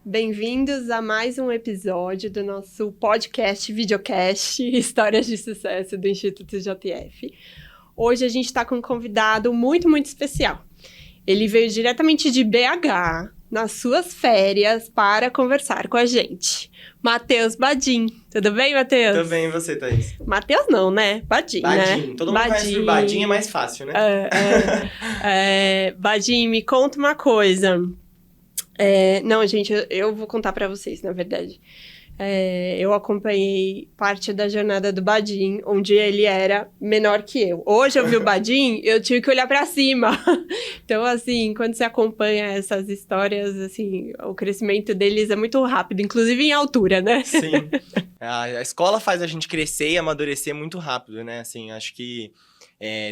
Bem-vindos a mais um episódio do nosso podcast, videocast, Histórias de Sucesso do Instituto JF. Hoje a gente está com um convidado muito, muito especial. Ele veio diretamente de BH, nas suas férias, para conversar com a gente. Matheus Badin. Tudo bem, Matheus? Tudo bem, e você, Thaís? Matheus não, né? Badin, né? Todo mundo conhece por Badin, é mais fácil, né? Badin, me conta uma coisa. Não, gente, eu vou contar pra vocês, na verdade. Eu acompanhei parte da jornada do Badin, onde ele era menor que eu. Hoje eu vi o Badin, eu tive que olhar pra cima. Então, assim, quando você acompanha essas histórias, assim, o crescimento deles é muito rápido, inclusive em altura, né? Sim. A escola faz a gente crescer e amadurecer muito rápido, né? Assim, acho que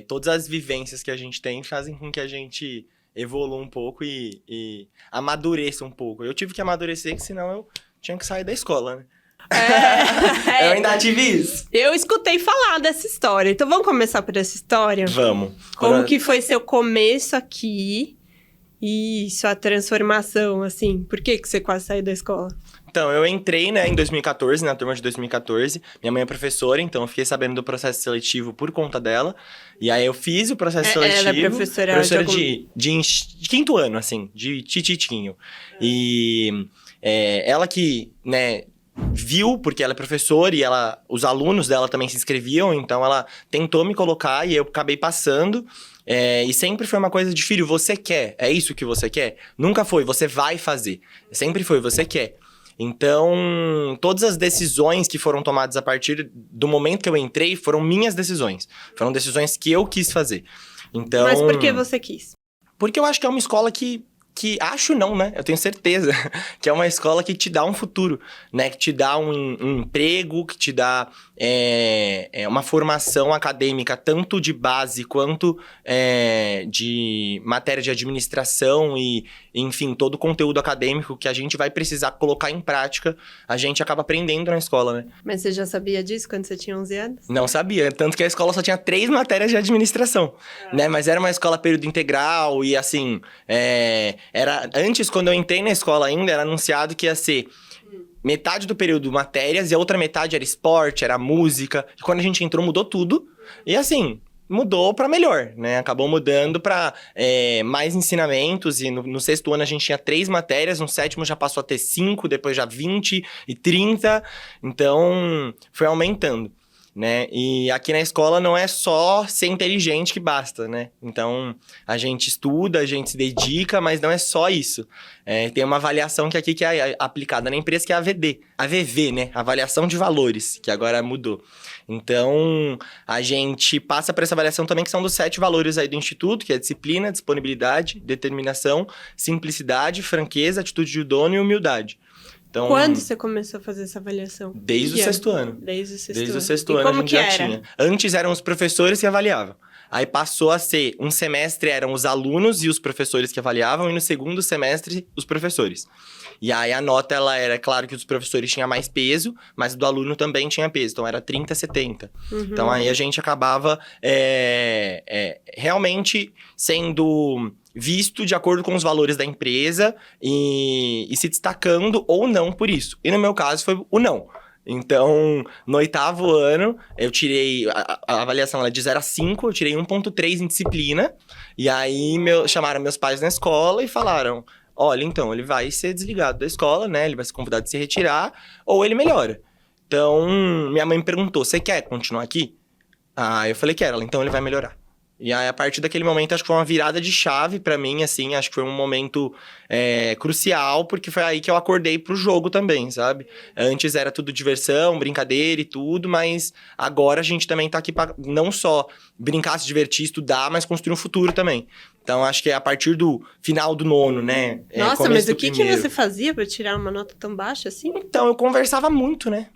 todas as vivências que a gente tem fazem com que a gente evolua um pouco e amadureça um pouco. Eu tive que amadurecer, que senão eu tinha que sair da escola, né? Eu ainda tive isso. Eu escutei falar dessa história. Então, vamos começar por essa história? Vamos. Como que foi seu começo aqui e sua transformação, assim? Por que você quase saiu da escola? Então, eu entrei, né, em 2014, na turma de 2014. Minha mãe é professora, então eu fiquei sabendo do processo seletivo por conta dela. E aí eu fiz o processo seletivo. Ela é professora de quinto ano, assim, de tititinho. E ela que, né, viu, porque ela é professora e os alunos dela também se inscreviam, então ela tentou me colocar e eu acabei passando. E sempre foi uma coisa de, filho, você quer? É isso que você quer? Nunca foi, você vai fazer. Sempre foi, você quer. Então, todas as decisões que foram tomadas a partir do momento que eu entrei foram minhas decisões. Foram decisões que eu quis fazer. Então, mas por que você quis? Porque eu acho que é uma escola que acho não, né? Eu tenho certeza que é uma escola que te dá um futuro, né? Que te dá um emprego, que te dá uma formação acadêmica, tanto de base quanto de matéria de administração e, enfim, todo o conteúdo acadêmico que a gente vai precisar colocar em prática, a gente acaba aprendendo na escola, né? Mas você já sabia disso quando você tinha 11 anos? Não sabia, tanto que a escola só tinha 3 matérias de administração, né? Mas era uma escola período integral e, assim, antes, quando eu entrei na escola ainda, era anunciado que ia ser metade do período matérias e a outra metade era esporte, era música. E quando a gente entrou, mudou tudo. E assim, mudou pra melhor, né? Acabou mudando pra mais ensinamentos. E no 6º ano a gente tinha 3 matérias, no 7º já passou a ter 5, depois já 20 e 30. Então, foi aumentando, né? E aqui na escola não é só ser inteligente que basta, né? Então, a gente estuda, a gente se dedica, mas não é só isso. Tem uma avaliação que é aplicada na empresa, que é a AVV, né? Avaliação de valores, que agora mudou. Então, a gente passa por essa avaliação também, que são dos 7 valores aí do Instituto, que é disciplina, disponibilidade, determinação, simplicidade, franqueza, atitude de dono e humildade. Então, quando você começou a fazer essa avaliação? Desde o 6º ano. Desde o 6º ano. Desde o 6º ano a gente já tinha. Antes eram os professores que avaliavam. Aí passou a ser, um semestre eram os alunos e os professores que avaliavam, e no 2º semestre, os professores. E aí a nota, ela era, claro que os professores tinham mais peso, mas do aluno também tinha peso, então era 30-70. Uhum. Então aí a gente acabava realmente sendo visto de acordo com os valores da empresa e se destacando ou não por isso. E no meu caso foi o não. Então, no 8º ano, eu tirei... A avaliação era de 0 a 5, eu tirei 1,3 em disciplina. E aí, chamaram meus pais na escola e falaram: olha, então, ele vai ser desligado da escola, né? Ele vai ser convidado a se retirar, ou ele melhora. Então, minha mãe me perguntou: você quer continuar aqui? Eu falei: quero. Ela: então ele vai melhorar. E aí, a partir daquele momento, acho que foi uma virada de chave pra mim, assim. Acho que foi um momento crucial, porque foi aí que eu acordei pro jogo também, sabe? Antes era tudo diversão, brincadeira e tudo, mas agora a gente também tá aqui pra não só brincar, se divertir, estudar, mas construir um futuro também. Então, acho que é a partir do final do 9º, né? Nossa, mas o que você fazia pra tirar uma nota tão baixa assim? Então, eu conversava muito, né?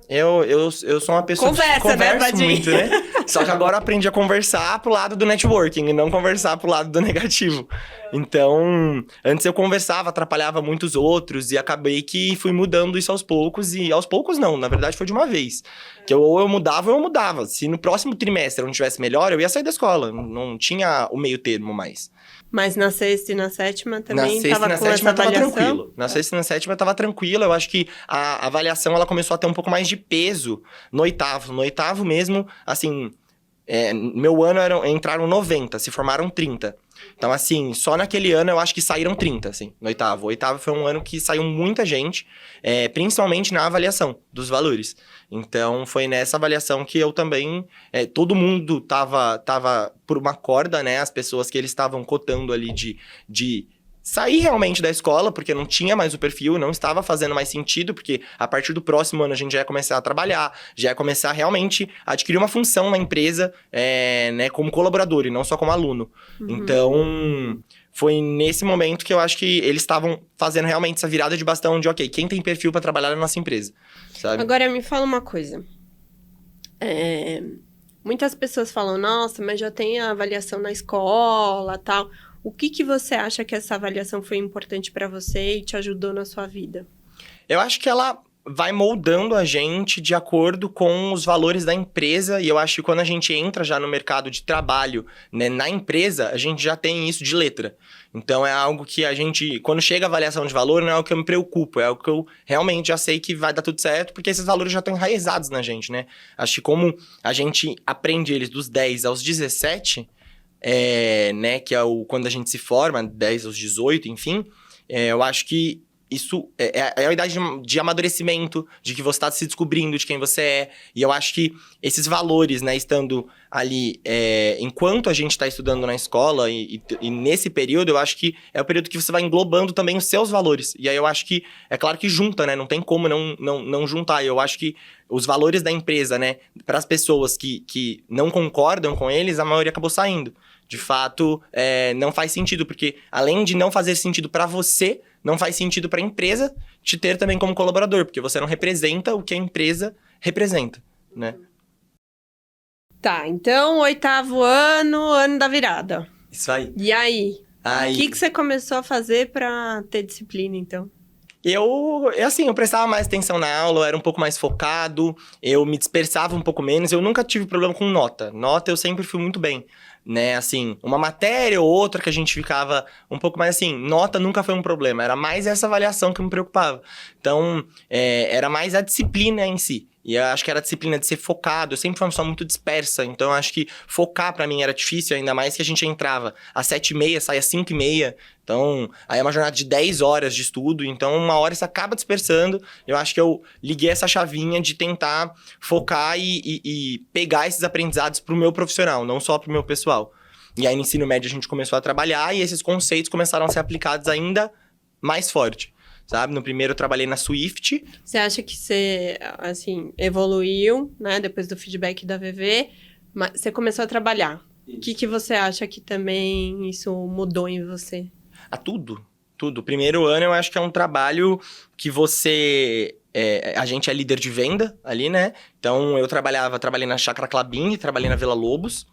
Eu sou uma pessoa que conversa muito, né? Só que agora eu aprendi a conversar pro lado do networking e não conversar pro lado do negativo. Então, antes eu conversava, atrapalhava muitos outros e acabei que fui mudando isso aos poucos. E aos poucos não, na verdade foi de uma vez. Que ou eu mudava ou eu mudava. Se no próximo trimestre eu não tivesse melhor, eu ia sair da escola. Não tinha o meio termo mais. Mas na sexta e na sétima Na também sexta estava e na com sétima essa eu tava avaliação? tranquilo. Na sexta e na sétima eu tava tranquilo. Eu acho que a avaliação ela começou a ter um pouco mais de peso no oitavo. No oitavo mesmo, assim, meu ano entraram 90, se formaram 30. Então, assim, só naquele ano eu acho que saíram 30, assim, no oitavo. O oitavo foi um ano que saiu muita gente, principalmente na avaliação dos valores. Então, foi nessa avaliação que eu também... todo mundo tava por uma corda, né? As pessoas que eles estavam cotando ali de sair realmente da escola, porque não tinha mais o perfil, não estava fazendo mais sentido, porque a partir do próximo ano a gente já ia começar a trabalhar, já ia começar realmente a adquirir uma função na empresa, né, como colaborador e não só como aluno. Então, foi nesse momento que eu acho que eles estavam fazendo realmente essa virada de bastão de, ok, quem tem perfil para trabalhar na nossa empresa, sabe? Agora, me fala uma coisa. Muitas pessoas falam, nossa, mas já tem a avaliação na escola, tal. O que você acha que essa avaliação foi importante para você e te ajudou na sua vida? Eu acho que ela vai moldando a gente de acordo com os valores da empresa, e eu acho que quando a gente entra já no mercado de trabalho, né, na empresa, a gente já tem isso de letra. Então, é algo que a gente, quando chega a avaliação de valor, não é algo que eu me preocupo, é algo que eu realmente já sei que vai dar tudo certo, porque esses valores já estão enraizados na gente, né? Acho que como a gente aprende eles dos 10 aos 17... né, que é quando a gente se forma, 10 aos 18, enfim, eu acho que isso é a idade de amadurecimento, de que você está se descobrindo de quem você é, e eu acho que esses valores, né, estando ali, enquanto a gente está estudando na escola, e nesse período, eu acho que é o período que você vai englobando também os seus valores, e aí eu acho que, é claro que junta, né, não tem como não juntar, eu acho que os valores da empresa, né, para as pessoas que não concordam com eles, a maioria acabou saindo. De fato, não faz sentido, porque além de não fazer sentido para você, não faz sentido para a empresa te ter também como colaborador, porque você não representa o que a empresa representa, né? Tá, então, oitavo ano da virada. Isso aí. E aí? Aí... O que você começou a fazer para ter disciplina, então? Eu prestava mais atenção na aula, eu era um pouco mais focado, eu me dispersava um pouco menos, eu nunca tive problema com nota. Nota eu sempre fui muito bem, né? Assim, uma matéria ou outra que a gente ficava um pouco mais assim, nota nunca foi um problema, era mais essa avaliação que me preocupava. Então, era mais a disciplina em si. E eu acho que era a disciplina de ser focado. Eu sempre fui uma pessoa muito dispersa, então eu acho que focar pra mim era difícil, ainda mais que a gente entrava às 7h30, saia às 5h30. Então, aí é uma jornada de 10 horas de estudo, então uma hora você acaba dispersando. Eu acho que eu liguei essa chavinha de tentar focar e pegar esses aprendizados pro meu profissional, não só pro meu pessoal. E aí no ensino médio a gente começou a trabalhar e esses conceitos começaram a ser aplicados ainda mais forte. Sabe? No primeiro eu trabalhei na Swift. Você acha que você, assim, evoluiu, né? Depois do feedback da VV, mas você começou a trabalhar. O que você acha que também isso mudou em você? Tudo. O primeiro ano eu acho que é um trabalho que você... a gente é líder de venda ali, né? Então eu trabalhei na Chácara Klabin, trabalhei na Vila Lobos.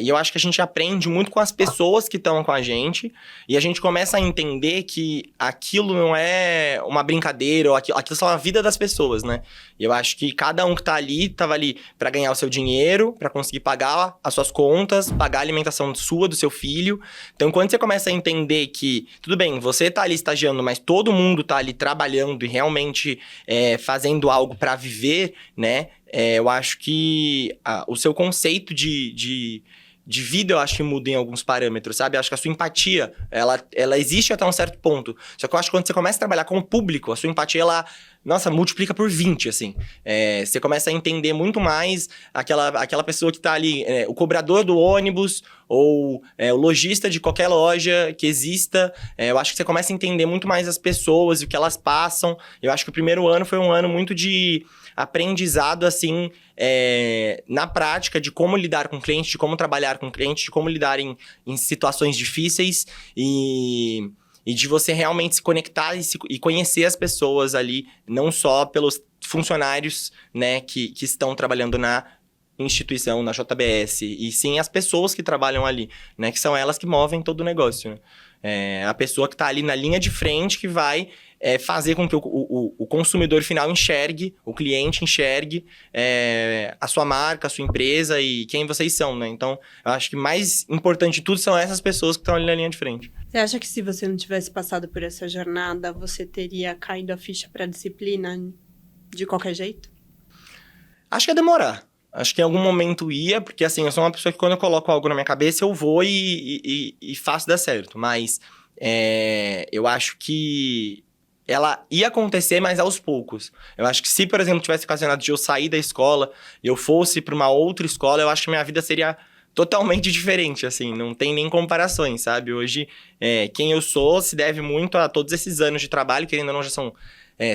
E eu acho que a gente aprende muito com as pessoas que estão com a gente e a gente começa a entender que aquilo não é uma brincadeira ou aquilo são a vida das pessoas, né? E eu acho que cada um que tá ali, tava ali para ganhar o seu dinheiro, para conseguir pagar as suas contas, pagar a alimentação sua, do seu filho. Então, quando você começa a entender que, tudo bem, você tá ali estagiando, mas todo mundo tá ali trabalhando e realmente fazendo algo para viver, né? Eu acho que o seu conceito de vida, eu acho que muda em alguns parâmetros, sabe? Eu acho que a sua empatia, ela existe até um certo ponto. Só que eu acho que quando você começa a trabalhar com o público, a sua empatia, ela, nossa, multiplica por 20, assim. Você começa a entender muito mais aquela pessoa que tá ali, o cobrador do ônibus, ou o lojista de qualquer loja que exista. Eu acho que você começa a entender muito mais as pessoas e o que elas passam. Eu acho que o primeiro ano foi um ano muito de aprendizado, assim, na prática, de como lidar com cliente, de como trabalhar com cliente, de como lidar em situações difíceis e de você realmente se conectar e conhecer as pessoas ali, não só pelos funcionários, né, que estão trabalhando na instituição, na JBS, e sim as pessoas que trabalham ali, né, que são elas que movem todo o negócio, né? A pessoa que está ali na linha de frente que vai fazer com que o consumidor final enxergue, o cliente enxergue a sua marca, a sua empresa e quem vocês são, né? Então, eu acho que mais importante de tudo são essas pessoas que estão ali na linha de frente. Você acha que se você não tivesse passado por essa jornada, você teria caído a ficha para a disciplina de qualquer jeito? Acho que ia demorar. Acho que em algum momento ia, porque assim, eu sou uma pessoa que quando eu coloco algo na minha cabeça, eu vou e faço dar certo. Mas eu acho que ela ia acontecer, mas aos poucos. Eu acho que se, por exemplo, tivesse ocasionado de eu sair da escola e eu fosse para uma outra escola, eu acho que minha vida seria totalmente diferente, assim, não tem nem comparações, sabe? Hoje, quem eu sou se deve muito a todos esses anos de trabalho, querendo ou não, já são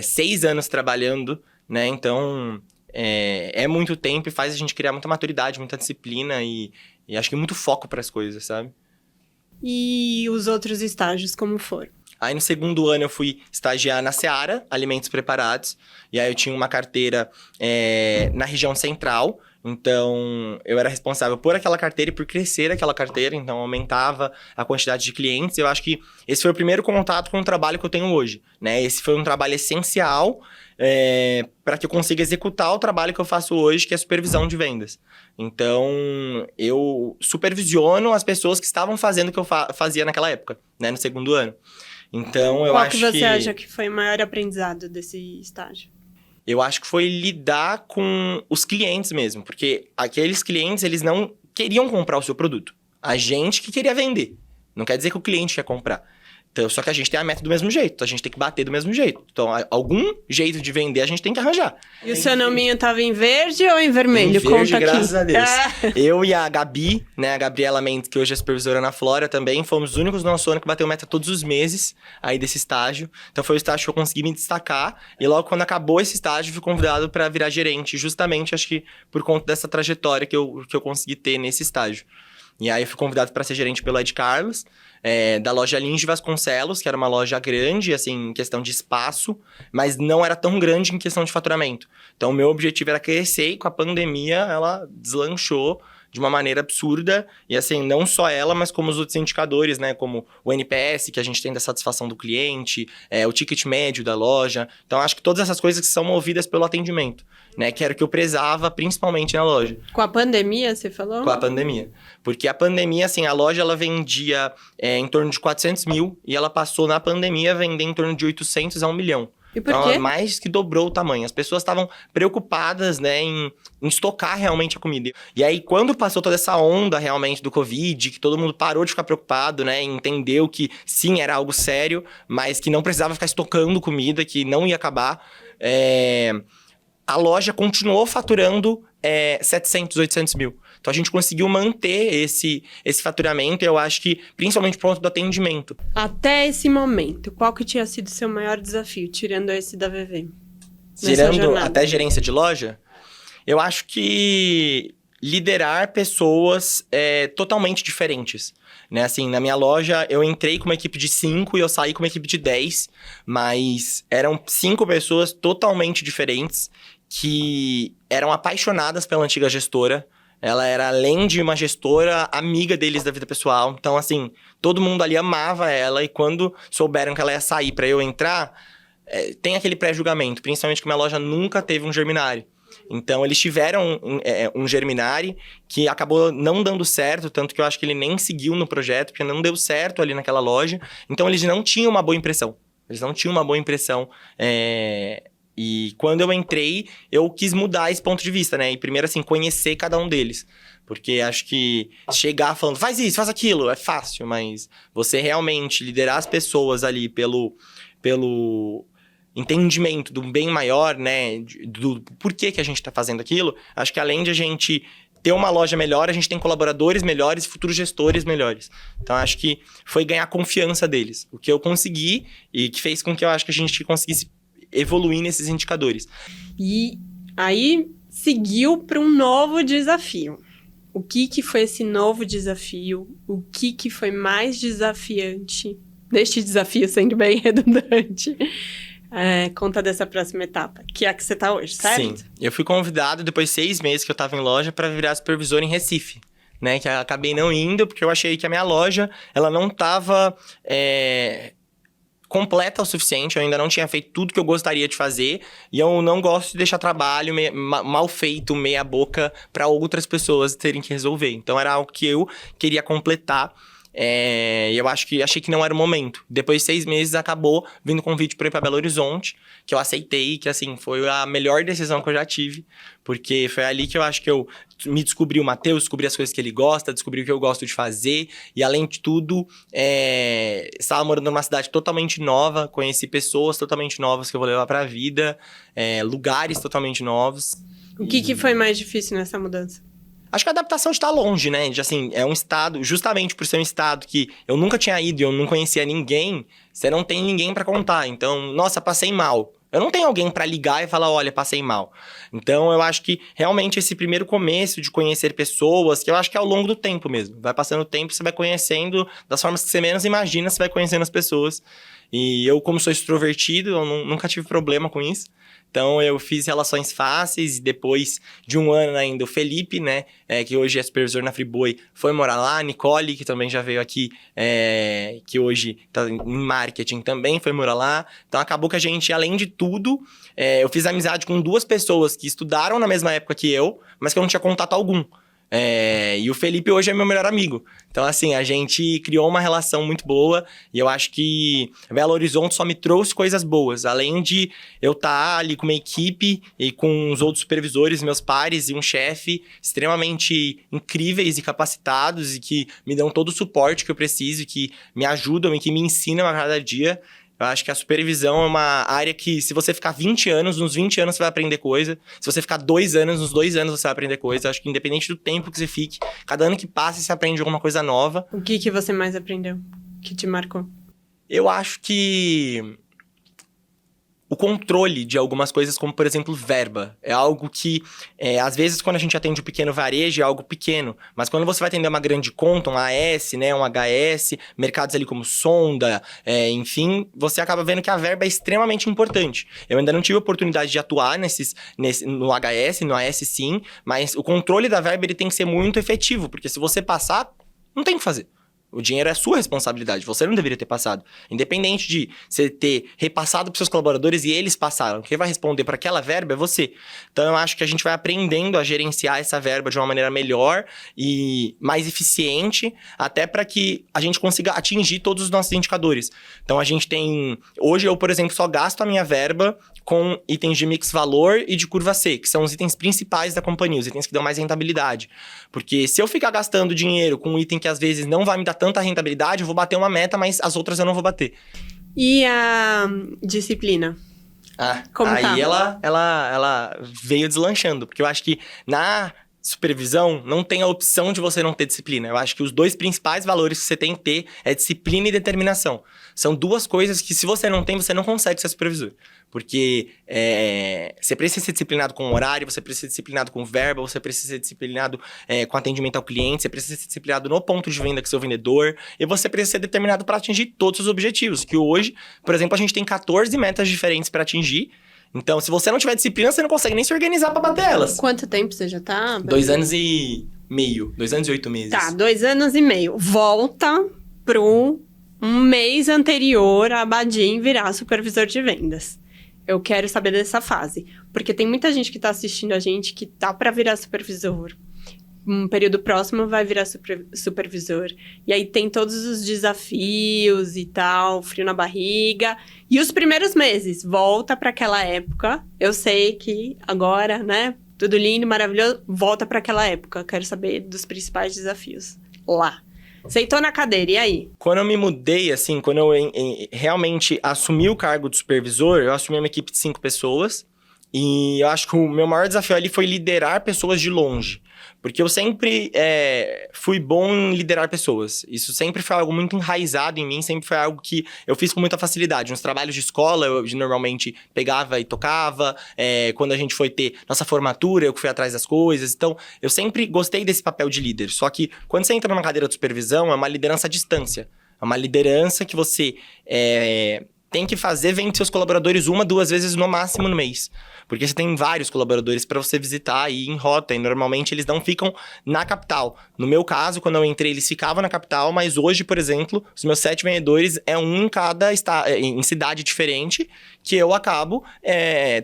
6 anos trabalhando, né? Então, é muito tempo e faz a gente criar muita maturidade, muita disciplina e acho que muito foco para as coisas, sabe? E os outros estágios, como foram? Aí no segundo ano eu fui estagiar na Seara, Alimentos Preparados. E aí eu tinha uma carteira na região central. Então eu era responsável por aquela carteira e por crescer aquela carteira. Então aumentava a quantidade de clientes. Eu acho que esse foi o primeiro contato com o trabalho que eu tenho hoje, né? Esse foi um trabalho essencial para que eu consiga executar o trabalho que eu faço hoje, que é a supervisão de vendas. Então eu supervisiono as pessoas que estavam fazendo o que eu fazia naquela época, né? No segundo ano. Então, eu acho que... Qual que você acha que foi o maior aprendizado desse estágio? Eu acho que foi lidar com os clientes mesmo. Porque aqueles clientes, eles não queriam comprar o seu produto. A gente que queria vender. Não quer dizer que o cliente quer comprar. Então, só que a gente tem a meta do mesmo jeito. A gente tem que bater do mesmo jeito. Então, algum jeito de vender a gente tem que arranjar. E o seu nominho tava em verde ou em vermelho? Em verde, conta graças aqui. a Deus. Eu e a Gabi, né, a Gabriela Mendes, que hoje é supervisora na Flora também, fomos os únicos do nosso ano que bateu meta todos os meses aí desse estágio. Então foi o estágio que eu consegui me destacar. E logo quando acabou esse estágio, fui convidado para virar gerente. Justamente, acho que por conta dessa trajetória que eu consegui ter nesse estágio. E aí eu fui convidado para ser gerente pelo Ed Carlos, da loja Lins de Vasconcelos, que era uma loja grande, assim, em questão de espaço, mas não era tão grande em questão de faturamento. Então, o meu objetivo era crescer e com a pandemia ela deslanchou de uma maneira absurda. E assim, não só ela, mas como os outros indicadores, né? Como o NPS, que a gente tem da satisfação do cliente, o ticket médio da loja. Então, acho que todas essas coisas que são movidas pelo atendimento, né? Que era o que eu prezava, principalmente na loja. Com a pandemia, você falou? Com a pandemia. Porque a pandemia, assim, a loja, ela vendia em torno de 400 mil e ela passou na pandemia a vender em torno de 800 a 1 milhão. E por então, quê? ela mais que dobrou o tamanho. As pessoas estavam preocupadas, né, em estocar realmente a comida. E aí, quando passou toda essa onda realmente do Covid, que todo mundo parou de ficar preocupado, né, e entendeu que sim, era algo sério, mas que não precisava ficar estocando comida, que não ia acabar, a loja continuou faturando 700, 800 mil. Então, a gente conseguiu manter esse faturamento, e eu acho que, principalmente por conta do atendimento. Até esse momento, qual que tinha sido o seu maior desafio, tirando esse da VV? Tirando até gerência de loja, eu acho que liderar pessoas totalmente diferentes. Né? Assim, na minha loja, eu entrei com uma equipe de 5 e eu saí com uma equipe de 10, mas eram 5 pessoas totalmente diferentes, que eram apaixonadas pela antiga gestora. Ela era, além de uma gestora, amiga deles da vida pessoal. Então, assim, todo mundo ali amava ela. E quando souberam que ela ia sair para eu entrar, tem aquele pré-julgamento. Principalmente que minha loja nunca teve um Germinari. Então, eles tiveram um Germinari que acabou não dando certo. Tanto que eu acho que ele nem seguiu no projeto, porque não deu certo ali naquela loja. Então, eles não tinham uma boa impressão. E quando eu entrei, eu quis mudar esse ponto de vista, né? E primeiro, assim, conhecer cada um deles. Porque acho que chegar falando, faz isso, faz aquilo, é fácil. Mas você realmente liderar as pessoas ali pelo entendimento do bem maior, né? Do porquê que a gente tá fazendo aquilo. Acho que além de a gente ter uma loja melhor, a gente tem colaboradores melhores e futuros gestores melhores. Então, acho que foi ganhar a confiança deles. O que eu consegui e que fez com que eu acho que a gente conseguisse evoluir nesses indicadores. E aí seguiu para um novo desafio. O que foi esse novo desafio? O que foi mais desafiante deste desafio, sendo bem redundante? Conta dessa próxima etapa, que é a que você está hoje, certo? Sim, eu fui convidado depois de 6 meses que eu estava em loja para virar supervisor em Recife. Né, que eu acabei não indo, porque eu achei que a minha loja ela não estava completa o suficiente, eu ainda não tinha feito tudo que eu gostaria de fazer, e eu não gosto de deixar trabalho mal feito, meia boca, para outras pessoas terem que resolver. Então era algo que eu queria completar, e eu achei que não era o momento. Depois de 6 meses, acabou vindo convite para ir para Belo Horizonte, que eu aceitei, que assim, foi a melhor decisão que eu já tive, porque foi ali que eu acho que eu me descobri o Matheus, descobri as coisas que ele gosta, descobri o que eu gosto de fazer, e além de tudo, estava morando numa cidade totalmente nova, conheci pessoas totalmente novas que eu vou levar pra vida, lugares totalmente novos. O que foi mais difícil nessa mudança? Acho que a adaptação de estar longe, né? De, assim, é um estado, justamente por ser um estado que eu nunca tinha ido e eu não conhecia ninguém, você não tem ninguém pra contar. Então, nossa, passei mal. Eu não tenho alguém pra ligar e falar, olha, passei mal. Então, eu acho que realmente esse primeiro começo de conhecer pessoas, que eu acho que é ao longo do tempo mesmo. Vai passando o tempo, você vai conhecendo das formas que você menos imagina, você vai conhecendo as pessoas. E eu, como sou extrovertido, eu nunca tive problema com isso. Então, eu fiz relações fáceis e depois de um ano ainda, o Felipe, né, que hoje é supervisor na Friboi, foi morar lá. A Nicole, que também já veio aqui, que hoje tá em marketing, também foi morar lá. Então, acabou que a gente, além de tudo, eu fiz amizade com 2 pessoas que estudaram na mesma época que eu, mas que eu não tinha contato algum. E o Felipe hoje é meu melhor amigo. Então, assim, a gente criou uma relação muito boa e eu acho que Belo Horizonte só me trouxe coisas boas. Além de eu estar ali com uma equipe e com os outros supervisores, meus pares e um chefe extremamente incríveis e capacitados e que me dão todo o suporte que eu preciso, que me ajudam e que me ensinam a cada dia. Eu acho que a supervisão é uma área que, se você ficar 20 anos, nos 20 anos você vai aprender coisa. Se você ficar 2 anos, nos 2 anos você vai aprender coisa. Eu acho que independente do tempo que você fique, cada ano que passa você aprende alguma coisa nova. O que você mais aprendeu? Que te marcou? Eu acho que o controle de algumas coisas, como, por exemplo, verba. É algo que, às vezes, quando a gente atende um pequeno varejo, é algo pequeno. Mas quando você vai atender uma grande conta, um AS, né, um HS, mercados ali como Sonda, enfim, você acaba vendo que a verba é extremamente importante. Eu ainda não tive oportunidade de atuar no HS, no AS sim, mas o controle da verba ele tem que ser muito efetivo, porque se você passar, não tem o que fazer. O dinheiro é sua responsabilidade, você não deveria ter passado. Independente de você ter repassado para seus colaboradores e eles passaram, quem vai responder para aquela verba é você. Então eu acho que a gente vai aprendendo a gerenciar essa verba de uma maneira melhor e mais eficiente, até para que a gente consiga atingir todos os nossos indicadores. Então a gente tem... Hoje eu, por exemplo, só gasto a minha verba com itens de mix valor e de curva C, que são os itens principais da companhia, os itens que dão mais rentabilidade. Porque se eu ficar gastando dinheiro com um item que às vezes não vai me dar tanta rentabilidade, eu vou bater uma meta, mas as outras eu não vou bater. E a disciplina? Como aí tá? ela veio deslanchando, porque eu acho que na supervisão não tem a opção de você não ter disciplina. Eu acho que os 2 principais valores que você tem que ter é disciplina e determinação. São 2 coisas que, se você não tem, você não consegue ser supervisor. Porque você precisa ser disciplinado com horário, você precisa ser disciplinado com verba, você precisa ser disciplinado com atendimento ao cliente, você precisa ser disciplinado no ponto de venda com seu vendedor, e você precisa ser determinado para atingir todos os objetivos. Que hoje, por exemplo, a gente tem 14 metas diferentes para atingir. Então, se você não tiver disciplina, você não consegue nem se organizar pra bater elas. Quanto tempo você já tá? 2 anos e meio. 2 anos e 8 meses. Tá, 2 anos e meio. Volta pro um mês anterior a Badim virar supervisor de vendas. Eu quero saber dessa fase. Porque tem muita gente que tá assistindo a gente que tá pra virar supervisor. Um período próximo vai virar supervisor. E aí tem todos os desafios e tal, frio na barriga. E os primeiros meses, volta para aquela época. Eu sei que agora, né, tudo lindo, maravilhoso, volta para aquela época. Quero saber dos principais desafios lá. Sentou na cadeira, e aí? Quando eu me mudei, assim, quando eu realmente assumi o cargo de supervisor, eu assumi uma equipe de 5 pessoas. E eu acho que o meu maior desafio ali foi liderar pessoas de longe. Porque eu sempre fui bom em liderar pessoas. Isso sempre foi algo muito enraizado em mim, sempre foi algo que eu fiz com muita facilidade. Nos trabalhos de escola, eu normalmente pegava e tocava. Quando a gente foi ter nossa formatura, eu que fui atrás das coisas. Então, eu sempre gostei desse papel de líder. Só que, quando você entra numa cadeira de supervisão, é uma liderança à distância. É uma liderança que você tem que fazer vende seus colaboradores 1, 2 vezes no máximo no mês. Porque você tem vários colaboradores para você visitar aí em rota, e normalmente eles não ficam na capital. No meu caso, quando eu entrei, eles ficavam na capital, mas hoje, por exemplo, os meus 7 vendedores é um em cada em cidade diferente, que eu acabo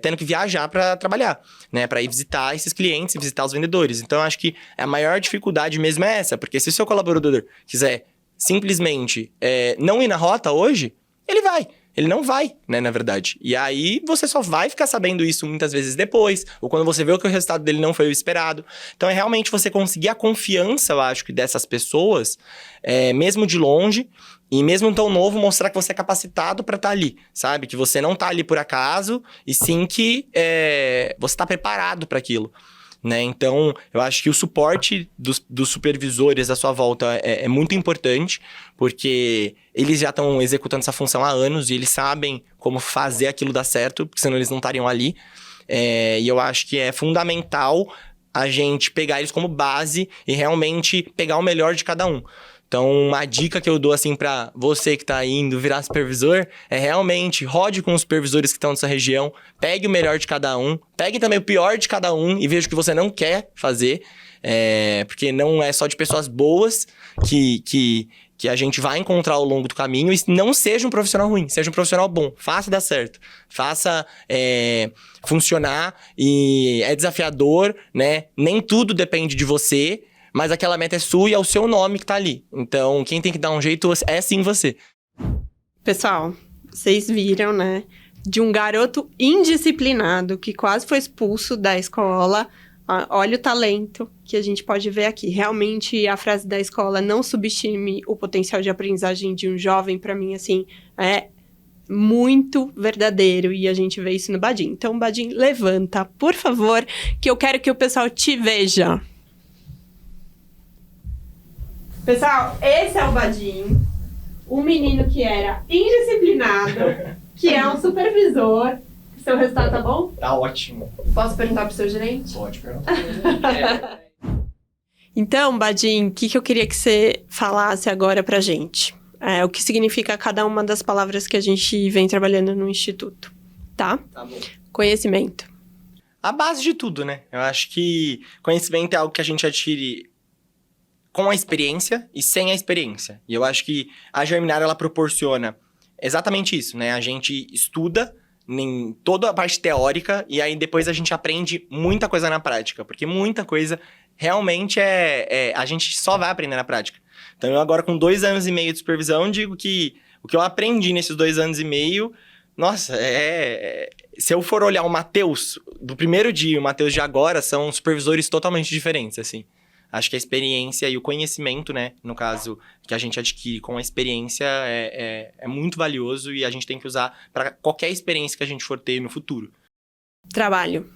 tendo que viajar para trabalhar, né? Para ir visitar esses clientes e visitar os vendedores. Então, eu acho que a maior dificuldade mesmo é essa, porque se o seu colaborador quiser simplesmente não ir na rota hoje, ele vai. Ele não vai, né, na verdade. E aí, você só vai ficar sabendo isso muitas vezes depois, ou quando você vê que o resultado dele não foi o esperado. Então, é realmente você conseguir a confiança, eu acho, que dessas pessoas, mesmo de longe, e mesmo tão novo, mostrar que você é capacitado para estar ali, sabe? Que você não tá ali por acaso, e sim que você tá preparado para aquilo. Né? Então, eu acho que o suporte dos supervisores à sua volta é muito importante, porque eles já estão executando essa função há anos e eles sabem como fazer aquilo dar certo, porque senão eles não estariam ali. E eu acho que é fundamental a gente pegar eles como base e realmente pegar o melhor de cada um. Então, uma dica que eu dou, assim, pra você que tá indo virar supervisor, é realmente rode com os supervisores que estão na sua região, pegue o melhor de cada um, pegue também o pior de cada um e veja o que você não quer fazer, porque não é só de pessoas boas que a gente vai encontrar ao longo do caminho, e não seja um profissional ruim, seja um profissional bom, faça dar certo, faça funcionar, e é desafiador, né? Nem tudo depende de você, mas aquela meta é sua e é o seu nome que tá ali. Então, quem tem que dar um jeito é sim você. Pessoal, vocês viram, né? De um garoto indisciplinado que quase foi expulso da escola. Olha o talento que a gente pode ver aqui. Realmente, a frase da escola, não subestime o potencial de aprendizagem de um jovem, pra mim, assim, é muito verdadeiro. E a gente vê isso no Badin. Então, Badin, levanta, por favor, que eu quero que o pessoal te veja. Pessoal, esse é o Badin, um menino que era indisciplinado, que é um supervisor. Seu resultado tá bom? Tá ótimo. Posso perguntar pro seu gerente? Pode perguntar. Então, Badin, o que eu queria que você falasse agora pra gente? O que significa cada uma das palavras que a gente vem trabalhando no Instituto, tá? Tá bom. Conhecimento. A base de tudo, né? Eu acho que conhecimento é algo que a gente adquire com a experiência e sem a experiência. E eu acho que a Germinar, ela proporciona exatamente isso, né? A gente estuda em toda a parte teórica e aí depois a gente aprende muita coisa na prática, porque muita coisa realmente a gente só vai aprender na prática. Então, eu agora com 2 anos e meio de supervisão, digo que o que eu aprendi nesses 2 anos e meio, nossa, se eu for olhar o Matheus do primeiro dia e o Matheus de agora, são supervisores totalmente diferentes, assim. Acho que a experiência e o conhecimento, né, no caso, que a gente adquire com a experiência é muito valioso e a gente tem que usar para qualquer experiência que a gente for ter no futuro. Trabalho.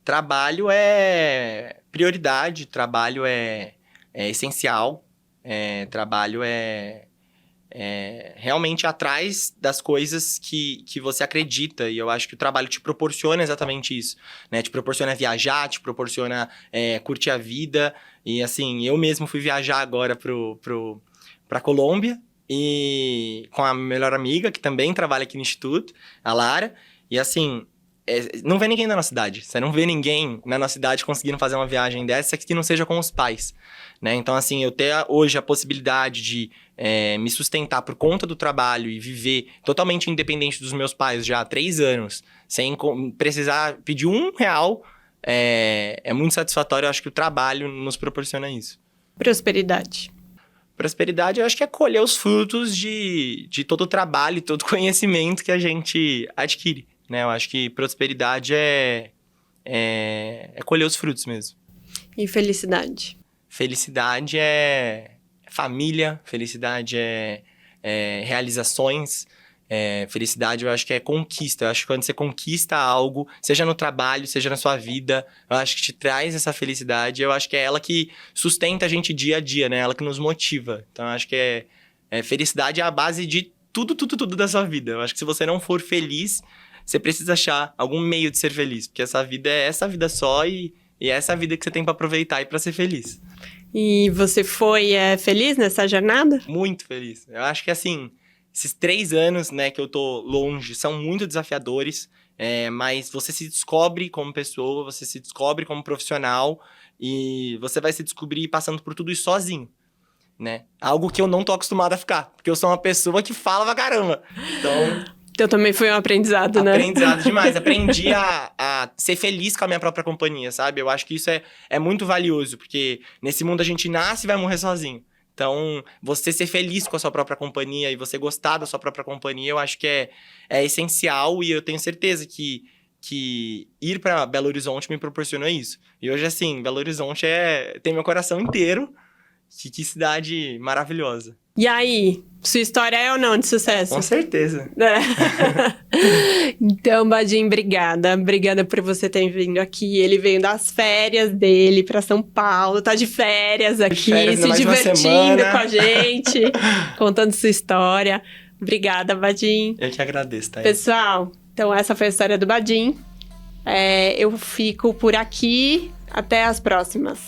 Trabalho é prioridade, trabalho é essencial, trabalho é realmente atrás das coisas que você acredita. E eu acho que o trabalho te proporciona exatamente isso, né? Te proporciona viajar, te proporciona curtir a vida. E assim, eu mesmo fui viajar agora pra Colômbia, e com a minha melhor amiga, que também trabalha aqui no Instituto, a Lara. E assim, não vê ninguém na nossa cidade. Você não vê ninguém na nossa cidade conseguindo fazer uma viagem dessa que não seja com os pais, né? Então, assim, eu ter hoje a possibilidade de me sustentar por conta do trabalho e viver totalmente independente dos meus pais já há 3 anos, sem precisar pedir R$1, é muito satisfatório. Eu acho que o trabalho nos proporciona isso. Prosperidade. Prosperidade, eu acho que é colher os frutos de todo o trabalho e todo o conhecimento que a gente adquire, né? Eu acho que prosperidade é colher os frutos mesmo. E felicidade? Felicidade é família, felicidade é realizações, felicidade eu acho que é conquista. Eu acho que quando você conquista algo, seja no trabalho, seja na sua vida, eu acho que te traz essa felicidade. Eu acho que é ela que sustenta a gente dia a dia, né? Ela que nos motiva. Então eu acho que felicidade é a base de tudo da sua vida. Eu acho que se você não for feliz, você precisa achar algum meio de ser feliz, porque essa vida é essa vida só e é essa vida que você tem para aproveitar e para ser feliz. E você foi feliz nessa jornada? Muito feliz. Eu acho que, assim, esses 3 anos, né, que eu tô longe, são muito desafiadores, mas você se descobre como pessoa, você se descobre como profissional e você vai se descobrir passando por tudo isso sozinho, né? Algo que eu não tô acostumado a ficar, porque eu sou uma pessoa que fala pra caramba. Então também foi um aprendizado, né? Aprendizado demais. Aprendi a ser feliz com a minha própria companhia, sabe? Eu acho que isso é muito valioso, porque nesse mundo a gente nasce e vai morrer sozinho. Então, você ser feliz com a sua própria companhia e você gostar da sua própria companhia, eu acho que é essencial e eu tenho certeza que ir para Belo Horizonte me proporcionou isso. E hoje, assim, Belo Horizonte tem meu coração inteiro. Que cidade maravilhosa. E aí, sua história é ou não de sucesso? Com certeza. Então, Badin, obrigada. Obrigada por você ter vindo aqui. Ele veio das férias dele pra São Paulo, tá de férias aqui, se divertindo com a gente, contando sua história. Obrigada, Badin. Eu que agradeço, Thaís. Pessoal, então essa foi a história do Badin. Eu fico por aqui. Até as próximas.